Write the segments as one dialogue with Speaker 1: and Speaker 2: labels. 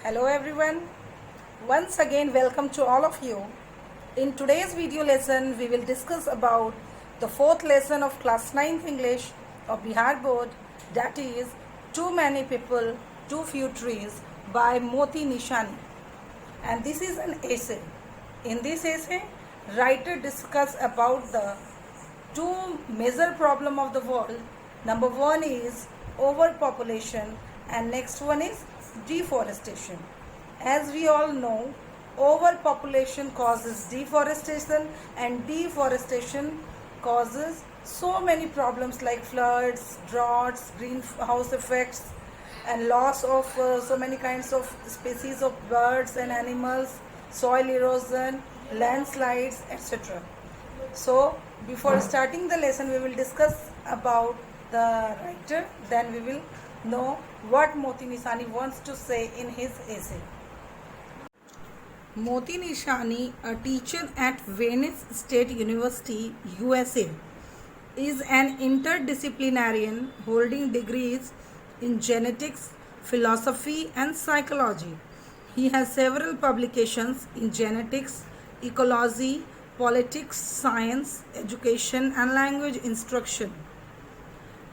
Speaker 1: Hello everyone. Once again welcome to all of you. In today's video lesson we will discuss about the fourth lesson of class 9th English of Bihar board, that is Too Many People, Too Few Trees by Moti Nishani. And this is an essay. In this essay, writer discuss about the two major problem of the world. Number one is overpopulation and next one is deforestation. As we all know, overpopulation causes deforestation and deforestation causes so many problems like floods, droughts, greenhouse effects and loss of so many kinds of species of birds and animals, soil erosion, landslides, etc. So before starting the lesson we will discuss about the writer, then we will know what Moti Nishani wants to say in his essay. Moti Nishani, a teacher at Venice State University, USA, is an interdisciplinarian holding degrees in genetics, philosophy and psychology. He has several publications in genetics, ecology, politics, science, education and language instruction.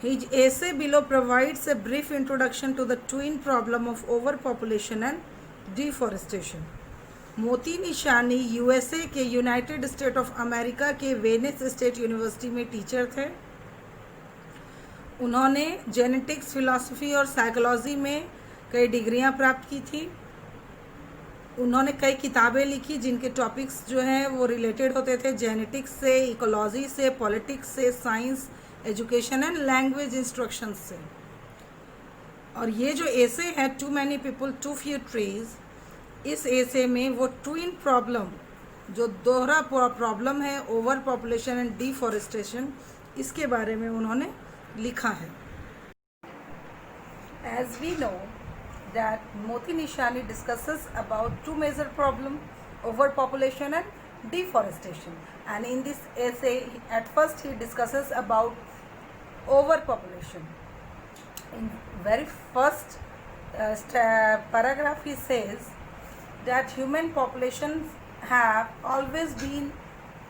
Speaker 1: His essay below provides a brief introduction to the twin problem of overpopulation and deforestation. मोती निशानी USA के United state of America के Venice state university में teacher थे. उन्होंने genetics, philosophy और psychology में कई डिग्रियां प्राप्त की थी. उन्होंने कई किताबें लिखी जिनके टॉपिक्स जो हैं वो रिलेटेड होते थे जेनेटिक्स से, इकोलॉजी से, पॉलिटिक्स से, science, education and language instruction से. और ये जो एसे है too many people too few trees, इस एसे में वो ट्विन प्रॉब्लम, जो दोहरा प्रॉब्लम है ओवर पॉपुलेशन एंड डिफॉरेस्टेशन, इसके बारे में उन्होंने लिखा है. As we know that Moti Nishani discusses about two major problems, overpopulation and deforestation. And in this essay, at first he discusses about overpopulation. In very first paragraph he says that human populations have always been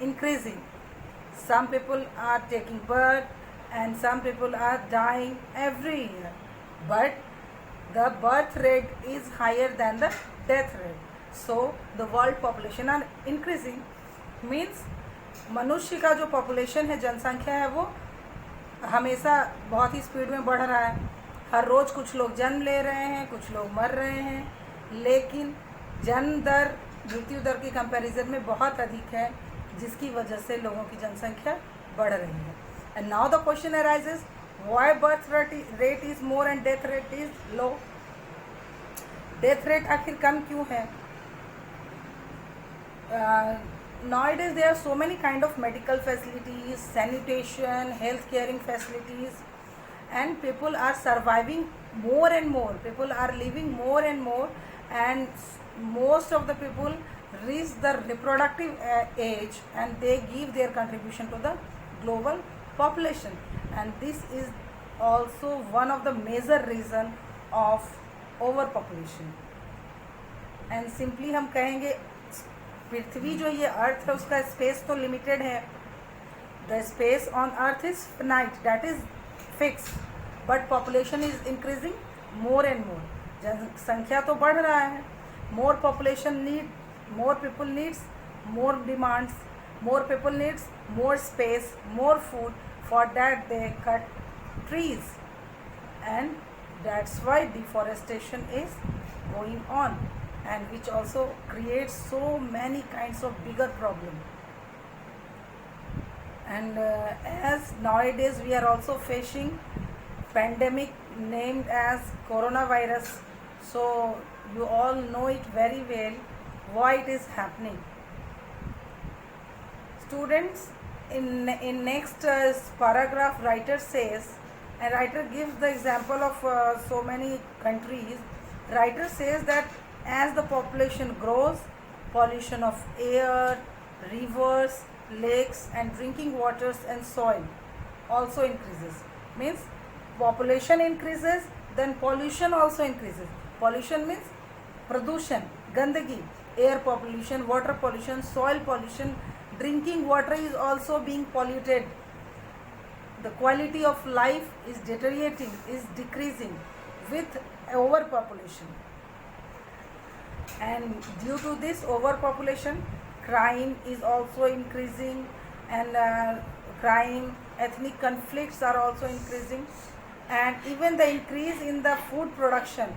Speaker 1: increasing. Some people are taking birth and some people are dying every year. But the birth rate is higher than the death rate. So the world population are increasing. Means मनुष्य का जो population है, जनसंख्या है, वो हमेशा बहुत ही speed में बढ़ रहा है. हर रोज़ कुछ लोग जन्म ले रहे हैं, कुछ लोग मर रहे हैं, लेकिन जन्म दर मृत्यु दर की कंपैरिजन में बहुत अधिक है, जिसकी वजह से लोगों की जनसंख्या बढ़ रही है. And now the question arises, why birth rate is more and death rate is low? Death rate आखिर कम क्यों है? Nowadays there are so many kind of medical facilities, sanitation, health caring facilities, and people are surviving more and more. People are living more and more, and most of the people reach the reproductive age, and they give their contribution to the global population. And this is also one of the major reason of overpopulation. And simply हम कहेंगे पृथ्वी जो ये अर्थ है उसका space तो limited है. The space on earth is finite, that is fixed, but population is increasing more and more. जनसंख्या तो बढ़ रहा है. More population need, more people needs more demands, more people needs more space, more food. For that they cut trees, and that's why deforestation is going on, and which also creates so many kinds of bigger problem. And as nowadays we are also facing pandemic named as coronavirus, so you all know it very well why it is happening. Students, in next paragraph writer says, and writer gives the example of so many countries. Writer says that as the population grows, pollution of air, rivers, lakes and drinking waters and soil also increases. Means population increases, then pollution also increases. Pollution means प्रदूषण, गंदगी, air pollution, water pollution, soil pollution, drinking water is also being polluted. The quality of life is deteriorating, is decreasing with overpopulation. And due to this overpopulation, crime is also increasing, and crime, ethnic conflicts are also increasing, and even the increase in the food production.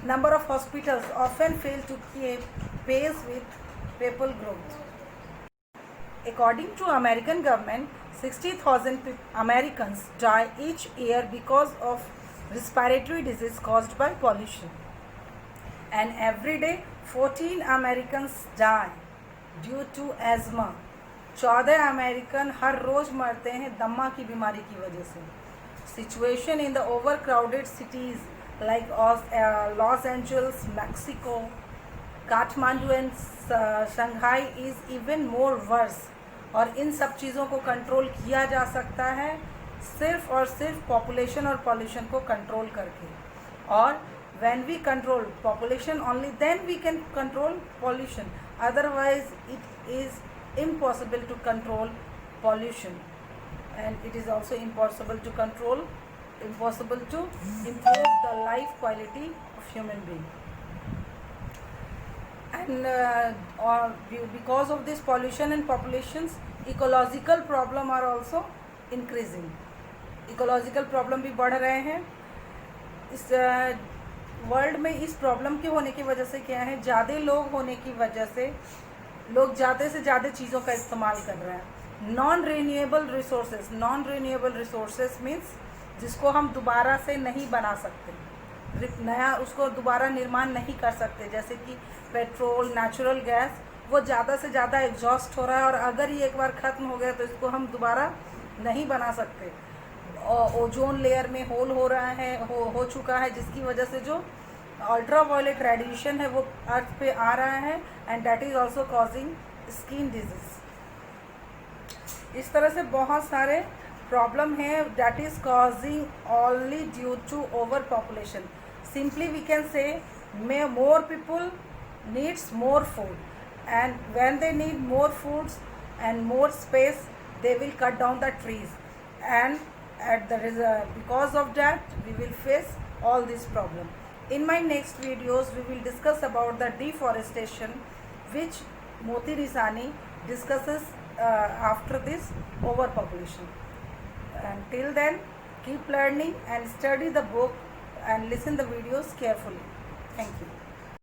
Speaker 1: Number of hospitals often fail to keep pace with people growth. According to American government, 60,000 Americans die each year because of respiratory disease caused by pollution. And every day 14 Americans die due to asthma. 14 American हर रोज मरते हैं दम्मा की बीमारी की वजह से. Situation in the overcrowded cities like Los Angeles, Mexico, Kathmandu and Shanghai is even more worse. और इन सब चीज़ों को कंट्रोल किया जा सकता है सिर्फ और सिर्फ पॉपुलेशन और पॉल्यूशन को कंट्रोल करके. और when we control population only then we can control pollution, otherwise it is impossible to control pollution, and it is also impossible to improve the life quality of human being. And because of this pollution and populations, ecological problem are also increasing. Ecological problem भी बढ़ रहे हैं. इस world में इस problem के होने की वजह से क्या है, ज़्यादा लोग होने की वजह से लोग ज़्यादा से ज़्यादा चीज़ों का इस्तेमाल कर रहे हैं. नॉन रिन्यूएबल रिसोर्सेज मीन्स जिसको हम दोबारा से नहीं बना सकते, नया उसको दोबारा निर्माण नहीं कर सकते, जैसे कि पेट्रोल, नेचुरल गैस, वो ज़्यादा से ज़्यादा एग्जॉस्ट हो रहा है और अगर ये एक बार ख़त्म हो गया तो इसको हम दोबारा नहीं बना सकते. ओजोन लेयर में होल हो रहा है, हो चुका है, जिसकी वजह से जो अल्ट्रा वायलेट रेडिएशन है वो अर्थ पे आ रहा है, and that is also causing skin disease. इस तरह से बहुत सारे प्रॉब्लम है that is causing only due to over population. Simply we can say more people needs more food, and when they need more foods and more space they will cut down the trees, and because of that we will face all this problem. In my next videos we will discuss about the deforestation, which Moti Risani discusses after this overpopulation. And till then, keep learning and study the book and listen the videos carefully. Thank you.